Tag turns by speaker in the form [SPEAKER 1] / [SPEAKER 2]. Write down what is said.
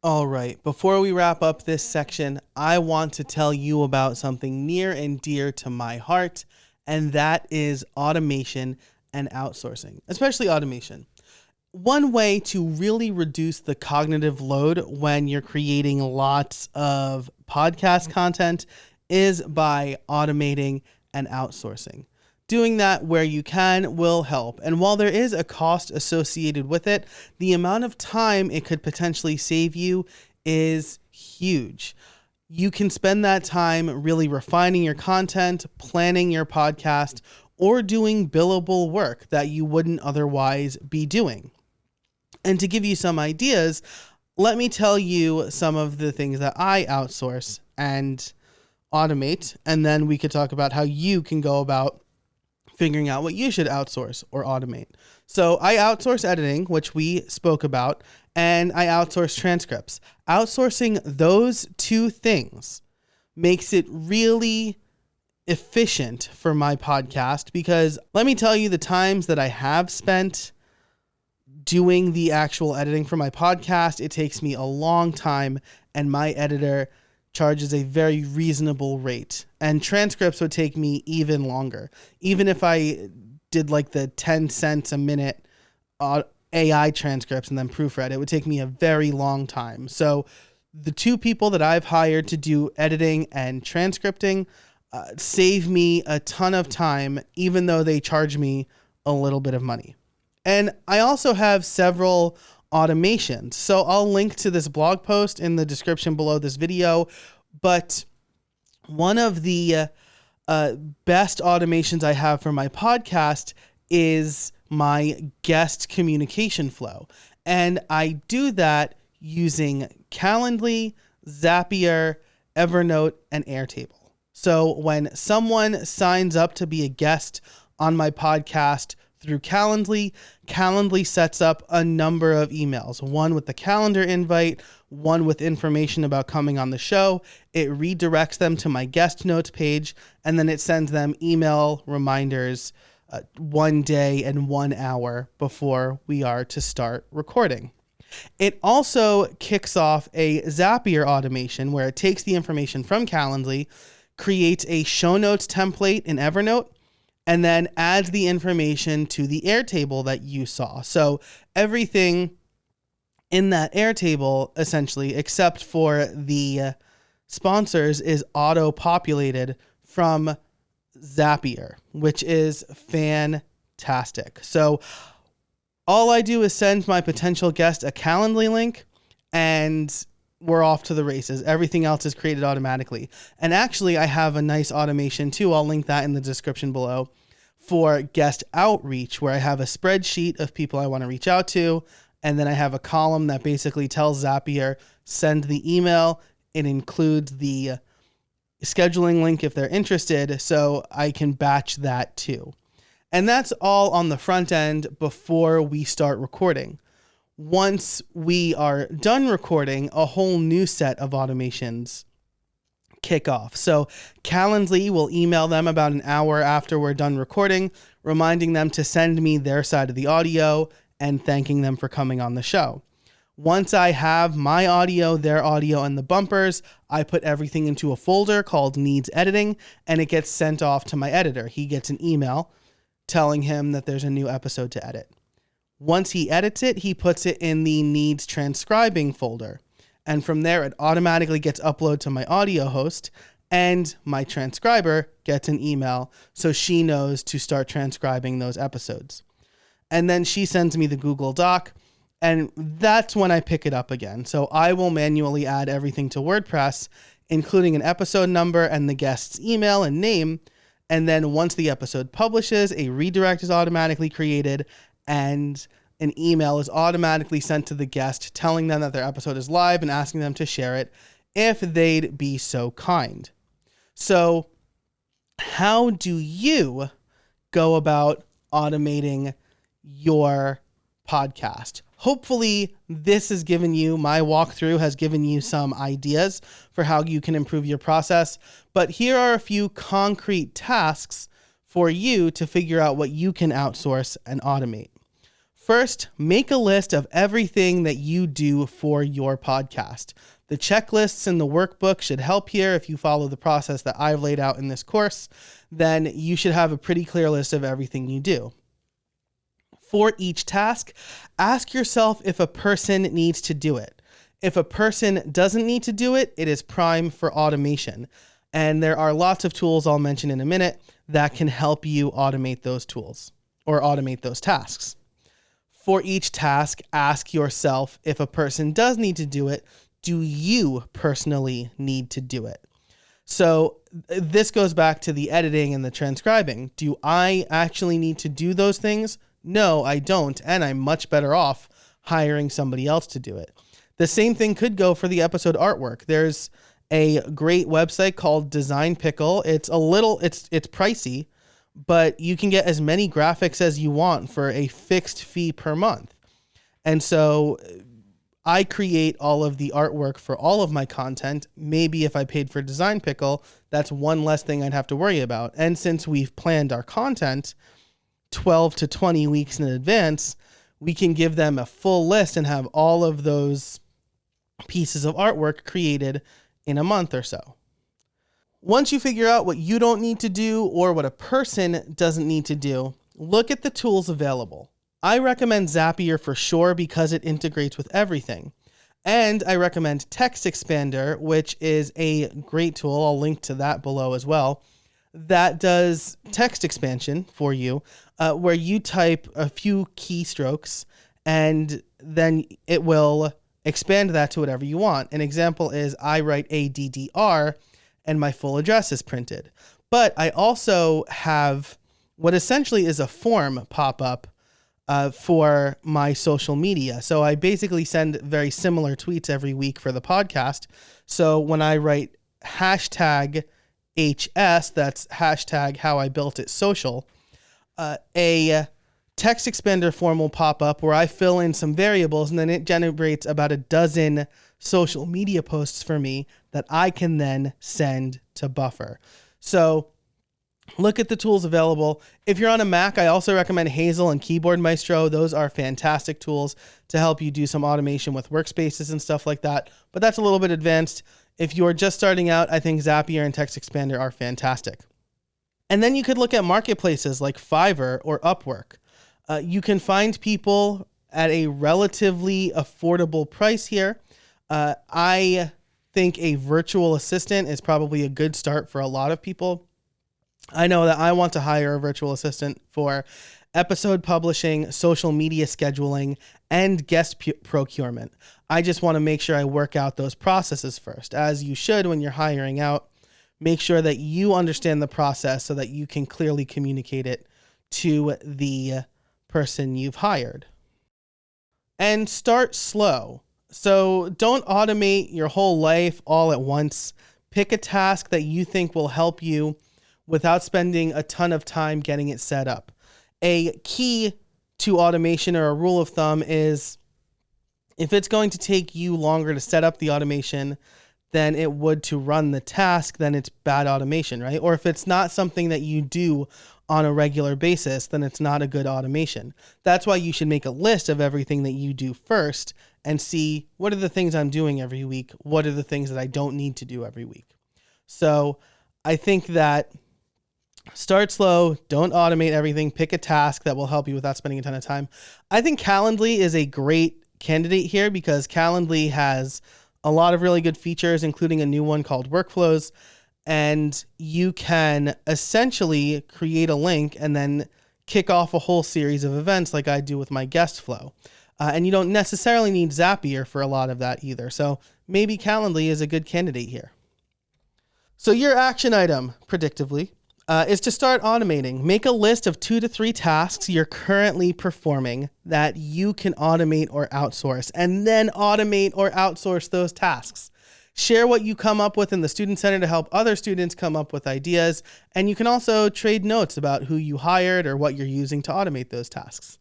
[SPEAKER 1] All right, before we wrap up this section, I want to tell you about something near and dear to my heart, and that is automation and outsourcing, especially automation. One way to really reduce the cognitive load when you're creating lots of podcast content is by automating and outsourcing. Doing that where you can will help. And while there is a cost associated with it, the amount of time it could potentially save you is huge. You can spend that time really refining your content, planning your podcast, or doing billable work that you wouldn't otherwise be doing. And to give you some ideas, let me tell you some of the things that I outsource and automate, and then we could talk about how you can go about figuring out what you should outsource or automate. So I outsource editing, which we spoke about, and I outsource transcripts. Outsourcing those two things makes it really efficient for my podcast, because let me tell you the times that I have spent doing the actual editing for my podcast, it takes me a long time, and my editor charges a very reasonable rate. And transcripts would take me even longer. Even if I did like the 10 cents a minute AI transcripts and then proofread, it would take me a very long time. So the two people that I've hired to do editing and transcripting save me a ton of time, even though they charge me a little bit of money. And I also have several automations. So I'll link to this blog post in the description below this video. But one of the best automations I have for my podcast is my guest communication flow. And I do that using Calendly, Zapier, Evernote, and Airtable. So when someone signs up to be a guest on my podcast through Calendly, Calendly sets up a number of emails, one with the calendar invite, one with information about coming on the show. It redirects them to my guest notes page, and then it sends them email reminders 1 day and 1 hour before we are to start recording. It also kicks off a Zapier automation where it takes the information from Calendly, creates a show notes template in Evernote, and then adds the information to the Airtable that you saw. So everything in that Airtable, essentially, except for the sponsors, is auto-populated from Zapier, which is fantastic. So all I do is send my potential guest a Calendly link, and we're off to the races. Everything else is created automatically. And actually, I have a nice automation too. I'll link that in the description below for guest outreach, where I have a spreadsheet of people I want to reach out to. And then I have a column that basically tells Zapier, send the email. It includes the scheduling link if they're interested, so I can batch that too. And that's all on the front end before we start recording. Once we are done recording, a whole new set of automations kick off. So Calendly will email them about an hour after we're done recording, reminding them to send me their side of the audio and thanking them for coming on the show. Once I have my audio, their audio, and the bumpers, I put everything into a folder called Needs Editing, and it gets sent off to my editor. He gets an email telling him that there's a new episode to edit. Once he edits it, he puts it in the Needs Transcribing folder. And from there, it automatically gets uploaded to my audio host, and my transcriber gets an email so she knows to start transcribing those episodes. And then she sends me the Google Doc, and that's when I pick it up again. So I will manually add everything to WordPress, including an episode number and the guest's email and name. And then once the episode publishes, a redirect is automatically created, and an email is automatically sent to the guest telling them that their episode is live and asking them to share it if they'd be so kind. So how do you go about automating your podcast? Hopefully this has given you, my walkthrough has given you some ideas for how you can improve your process. But here are a few concrete tasks for you to figure out what you can outsource and automate. First, make a list of everything that you do for your podcast. The checklists in the workbook should help here. If you follow the process that I've laid out in this course, then you should have a pretty clear list of everything you do. For each task, ask yourself if a person needs to do it. If a person doesn't need to do it, it is prime for automation. And there are lots of tools I'll mention in a minute that can help you automate those tools or automate those tasks. For each task, ask yourself if a person does need to do it, do you personally need to do it? So this goes back to the editing and the transcribing. Do I actually need to do those things? No, I don't. And I'm much better off hiring somebody else to do it. The same thing could go for the episode artwork. There's a great website called Design Pickle. It's pricey, but you can get as many graphics as you want for a fixed fee per month. And so I create all of the artwork for all of my content. Maybe if I paid for Design Pickle, that's one less thing I'd have to worry about. And since we've planned our content 12 to 20 weeks in advance, we can give them a full list and have all of those pieces of artwork created in a month or so. Once you figure out what you don't need to do or what a person doesn't need to do, look at the tools available. I recommend Zapier for sure because it integrates with everything. And I recommend Text Expander, which is a great tool. I'll link to that below as well. That does text expansion for you, where you type a few keystrokes and then it will expand that to whatever you want. An example is I write ADDR and my full address is printed. But I also have what essentially is a form pop up for my social media. So I basically send very similar tweets every week for the podcast. So when I write hashtag HS, that's hashtag how I built it social, a text expander form will pop up where I fill in some variables and then it generates about a dozen social media posts for me that I can then send to Buffer. So look at the tools available. If you're on a Mac, I also recommend Hazel and Keyboard Maestro. Those are fantastic tools to help you do some automation with workspaces and stuff like that. But that's a little bit advanced. If you're just starting out, I think Zapier and Text Expander are fantastic. And then you could look at marketplaces like Fiverr or Upwork. You can find people at a relatively affordable price here. I think a virtual assistant is probably a good start for a lot of people. I know that I want to hire a virtual assistant for episode publishing, social media scheduling, and guest procurement. I just want to make sure I work out those processes first, as you should when you're hiring out. Make sure that you understand the process so that you can clearly communicate it to the person you've hired. And start slow. So don't automate your whole life all at once. Pick a task that you think will help you without spending a ton of time getting it set up. A key to automation or a rule of thumb is if it's going to take you longer to set up the automation than it would to run the task, then it's bad automation, right? Or if it's not something that you do on a regular basis, then it's not a good automation. That's why you should make a list of everything that you do first and see what are the things I'm doing every week? What are the things that I don't need to do every week? So I think that start slow, don't automate everything, pick a task that will help you without spending a ton of time. I think Calendly is a great candidate here because Calendly has a lot of really good features, including a new one called Workflows. And you can essentially create a link and then kick off a whole series of events like I do with my guest flow. And you don't necessarily need Zapier for a lot of that either. So maybe Calendly is a good candidate here. So your action item, predictably, is to start automating. Make a list of 2 to 3 tasks you're currently performing that you can automate or outsource, and then automate or outsource those tasks. Share what you come up with in the Student Center to help other students come up with ideas, and you can also trade notes about who you hired or what you're using to automate those tasks.